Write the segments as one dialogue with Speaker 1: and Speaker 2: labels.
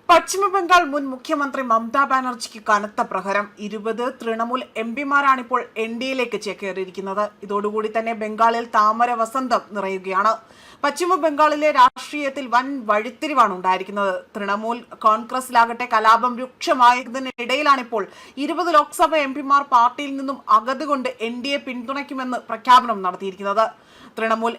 Speaker 1: പശ്ചിമബംഗാൾ മുൻ മുഖ്യമന്ത്രി മമതാ ബാനർജിക്ക് കനത്ത പ്രഹരം. 20 തൃണമൂൽ എംപിമാരാണിപ്പോൾ എൻഡിഎയിലേക്ക് ചേക്കേറിയിരിക്കുന്നത്. ഇതോടുകൂടി തന്നെ ബംഗാളിൽ താമര വസന്തം നിറയുകയാണ്. പശ്ചിമ ബംഗാളിലെ രാഷ്ട്രീയത്തിൽ വൻ വഴിത്തിരിവാണ് ഉണ്ടായിരിക്കുന്നത്. തൃണമൂൽ കോൺഗ്രസിലാകട്ടെ കലാപം രൂക്ഷമായതിനിടയിലാണിപ്പോൾ 20 ലോക്സഭ എംപിമാർ പാർട്ടിയിൽ നിന്നും അകതുകൊണ്ട് എൻഡിഎ പിന്തുണയ്ക്കുമെന്ന് പ്രഖ്യാപനം നടത്തിയിരിക്കുന്നത്. തൃണമൂൽ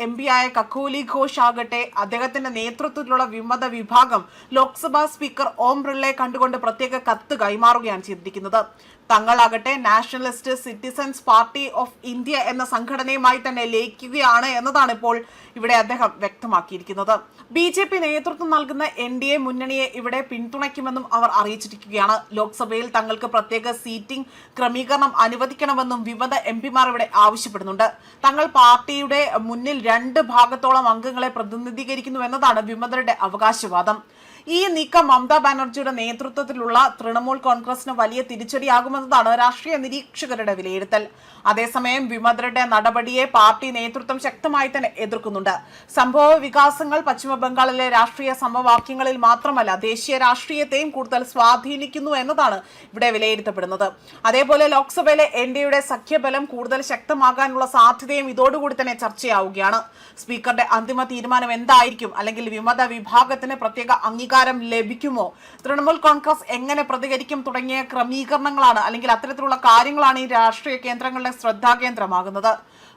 Speaker 1: എം പി ആയ കക്കോലി ഘോഷ് ആകട്ടെ അദ്ദേഹത്തിന്റെ നേതൃത്വത്തിലുള്ള വിമത വിഭാഗം ലോക്സഭാ സ്പീക്കർ ഓം ബിർളയെ കണ്ടുകൊണ്ട് പ്രത്യേക കത്ത് കൈമാറുകയാണ് ചെയ്തിരിക്കുന്നത്. തങ്ങളാകട്ടെ nationalist citizens party of India എന്ന സംഘടനയുമായി തന്നെ ലയിക്കുകയാണ് എന്നതാണ് ഇപ്പോൾ ഇവിടെ അദ്ദേഹം വ്യക്തമാക്കിയിരിക്കുന്നത്. ബി.ജെ.പി. നേതൃത്വം നൽകുന്ന എൻഡിഎ മുന്നണിയെ ഇവിടെ പിന്തുണയ്ക്കുമെന്നും അവർ അറിയിച്ചിരിക്കുകയാണ്. ലോക്സഭയിൽ തങ്ങൾക്ക് പ്രത്യേക സീറ്റിംഗ് ക്രമീകരണം അനുവദിക്കണമെന്നും വിമത എംപിമാർ ഇവിടെ ആവശ്യപ്പെടുന്നുണ്ട്. തങ്ങൾ പാർട്ടിയുടെ മുന്നിൽ 2 ഭാഗത്തോളം അംഗങ്ങളെ പ്രതിനിധീകരിക്കുന്നു എന്നതാണ് വിമതരുടെ അവകാശവാദം. ഈ നീക്കം മമതാ ബാനർജിയുടെ നേതൃത്വത്തിലുള്ള തൃണമൂൽ കോൺഗ്രസിന് വലിയ തിരിച്ചടിയാകുമെന്നതാണ് രാഷ്ട്രീയ നിരീക്ഷകരുടെ വിലയിരുത്തൽ. അതേസമയം വിമതരുടെ നടപടിയെ പാർട്ടി നേതൃത്വം ശക്തമായി തന്നെ എതിർക്കുന്നുണ്ട്. സംഭവ വികാസങ്ങൾ പശ്ചിമ ബംഗാളിലെ രാഷ്ട്രീയ സമവാക്യങ്ങളിൽ മാത്രമല്ല ദേശീയ രാഷ്ട്രീയത്തെയും കൂടുതൽ സ്വാധീനിക്കുന്നു എന്നതാണ് ഇവിടെ വിലയിരുത്തപ്പെടുന്നത്. അതേപോലെ ലോക്സഭയിലെ എൻഡിഎയുടെ സഖ്യബലം കൂടുതൽ ശക്തമാകാനുള്ള സാധ്യതയും ഇതോടുകൂടി തന്നെ ചർച്ചയാവുകയാണ്. സ്പീക്കറുടെ അന്തിമ തീരുമാനം എന്തായിരിക്കും? അല്ലെങ്കിൽ വിമത വിഭാഗത്തിന് പ്രത്യേക അംഗീകാരം ലഭിക്കുമോ? തൃണമൂൽ കോൺഗ്രസ് എങ്ങനെ പ്രതികരിക്കും? തുടങ്ങിയ ക്രമീകരണങ്ങളാണ് അല്ലെങ്കിൽ അത്തരത്തിലുള്ള കാര്യങ്ങളാണ് ഈ രാഷ്ട്രീയ കേന്ദ്രങ്ങളുടെ ശ്രദ്ധാകേന്ദ്രമാകുന്നത്.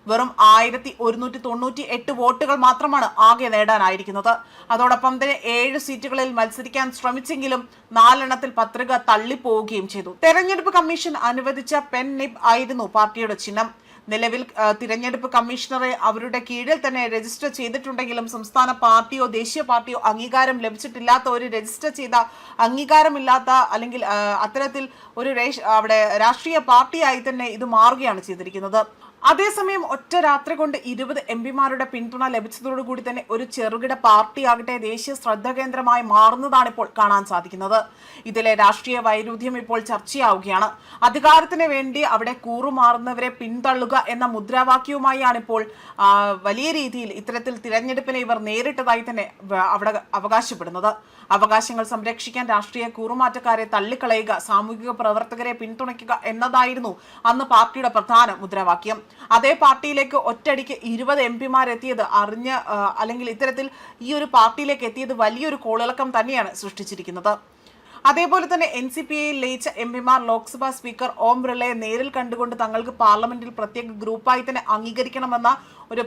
Speaker 1: വെറും 1198 വോട്ടുകൾ മാത്രമാണ് ആകെ നേടാനായിരിക്കുന്നത്. അതോടൊപ്പം തന്നെ 7 സീറ്റുകളിൽ മത്സരിക്കാൻ ശ്രമിച്ചെങ്കിലും 4 പത്രിക തള്ളിപ്പോവുകയും ചെയ്തു. തെരഞ്ഞെടുപ്പ് കമ്മീഷൻ അനുവദിച്ച പെൻ നിബ് ആയിരുന്നു പാർട്ടിയുടെ ചിഹ്നം. നിലവിൽ തിരഞ്ഞെടുപ്പ് കമ്മീഷണറെ അവരുടെ കീഴിൽ തന്നെ രജിസ്റ്റർ ചെയ്തിട്ടുണ്ടെങ്കിലും സംസ്ഥാന പാർട്ടിയോ ദേശീയ പാർട്ടിയോ അംഗീകാരം ലഭിച്ചിട്ടില്ലാത്ത ഒരു രജിസ്റ്റർ ചെയ്ത അംഗീകാരമില്ലാത്ത അല്ലെങ്കിൽ അത്തരത്തിൽ ഒരു അവിടെ രാഷ്ട്രീയ പാർട്ടിയായി തന്നെ ഇത് മാറുകയാണ് ചെയ്തിരിക്കുന്നത്. അതേസമയം ഒറ്റ രാത്രി കൊണ്ട് 20 എംപിമാരുടെ പിന്തുണ ലഭിച്ചതോടുകൂടി തന്നെ ഒരു ചെറുകിട പാർട്ടിയാകട്ടെ ദേശീയ ശ്രദ്ധാകേന്ദ്രമായി മാറുന്നതാണ് ഇപ്പോൾ കാണാൻ സാധിക്കുന്നത്. ഇതിലെ രാഷ്ട്രീയ വൈരുദ്ധ്യം ഇപ്പോൾ ചർച്ചയാവുകയാണ്. അധികാരത്തിന് വേണ്ടി അവിടെ കൂറുമാറുന്നവരെ പിന്തള്ളുക എന്ന മുദ്രാവാക്യവുമായാണ് ഇപ്പോൾ വലിയ രീതിയിൽ ഇത്തരത്തിൽ തിരഞ്ഞെടുപ്പിനെ ഇവർ നേരിട്ടതായി തന്നെ അവിടെ അവകാശപ്പെടുന്നത്. അവകാശങ്ങൾ സംരക്ഷിക്കാൻ രാഷ്ട്രീയ കൂറുമാറ്റക്കാരെ തള്ളിക്കളയുക, സാമൂഹിക പ്രവർത്തകരെ പിന്തുണയ്ക്കുക എന്നതായിരുന്നു അന്ന് പാർട്ടിയുടെ പ്രധാന മുദ്രാവാക്യം. അതേ പാർട്ടിയിലേക്ക് ഒറ്റയടിക്ക് 20 എംപിമാരെത്തിയത് അല്ലെങ്കിൽ ഇത്തരത്തിൽ ഈ ഒരു പാർട്ടിയിലേക്ക് എത്തിയത് വലിയൊരു കോളിളക്കം തന്നെയാണ് സൃഷ്ടിച്ചിരിക്കുന്നത്. അതേപോലെ തന്നെ NCPയിൽ ലയിച്ച എംപിമാർ ലോക്സഭാ സ്പീക്കർ ഓം ബിർളയെ നേരിൽ കണ്ടുകൊണ്ട് തങ്ങൾക്ക് പാർലമെന്റിൽ പ്രത്യേക ഗ്രൂപ്പായി തന്നെ അംഗീകരിക്കണമെന്ന ഒരു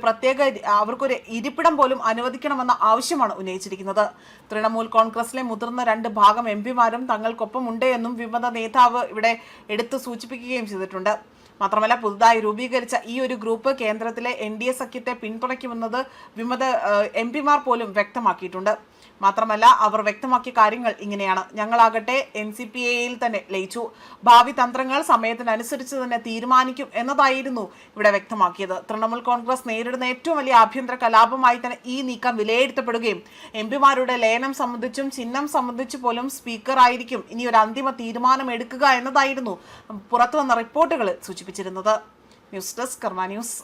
Speaker 1: അവർക്കൊരു ഇരിപ്പിടം പോലും അനുവദിക്കണമെന്ന ആവശ്യമാണ് ഉന്നയിച്ചിരിക്കുന്നത്. തൃണമൂൽ കോൺഗ്രസിലെ മുതിർന്ന 2 ഭാഗം എംപിമാരും തങ്ങൾക്കൊപ്പമുണ്ട് എന്നും വിമത നേതാവ് ഇവിടെ എടുത്തു സൂചിപ്പിക്കുകയും ചെയ്തിട്ടുണ്ട്. മാത്രമല്ല പുതുതായി രൂപീകരിച്ച ഈ ഒരു ഗ്രൂപ്പ് കേന്ദ്രത്തിലെ NDA സഖ്യത്തെ പിന്തുണയ്ക്കുമെന്നത് വിമത എംപിമാർ പോലും വ്യക്തമാക്കിയിട്ടുണ്ട്. മാത്രമല്ല അവർ വ്യക്തമാക്കിയ കാര്യങ്ങൾ ഇങ്ങനെയാണ്: ഞങ്ങളാകട്ടെ NCPയിൽ തന്നെ ലയിച്ചു, ഭാവി തന്ത്രങ്ങൾ സമയത്തിനനുസരിച്ച് തന്നെ തീരുമാനിക്കും എന്നതായിരുന്നു ഇവിടെ വ്യക്തമാക്കിയത്. തൃണമൂൽ കോൺഗ്രസ് നേരിടുന്ന ഏറ്റവും വലിയ ആഭ്യന്തര കലാപമായി തന്നെ ഈ നീക്കം വിലയിരുത്തപ്പെടുകയും എംപിമാരുടെ ലയനം സംബന്ധിച്ചും ചിഹ്നം സംബന്ധിച്ചു പോലും സ്പീക്കർ ആയിരിക്കും ഇനി ഒരു അന്തിമ തീരുമാനം എടുക്കുക എന്നതായിരുന്നു പുറത്തുവന്ന റിപ്പോർട്ടുകൾ സൂചിപ്പിച്ചിരുന്നത്. ന്യൂസ് ഡെസ്ക് കർമ്മ ന്യൂസ്.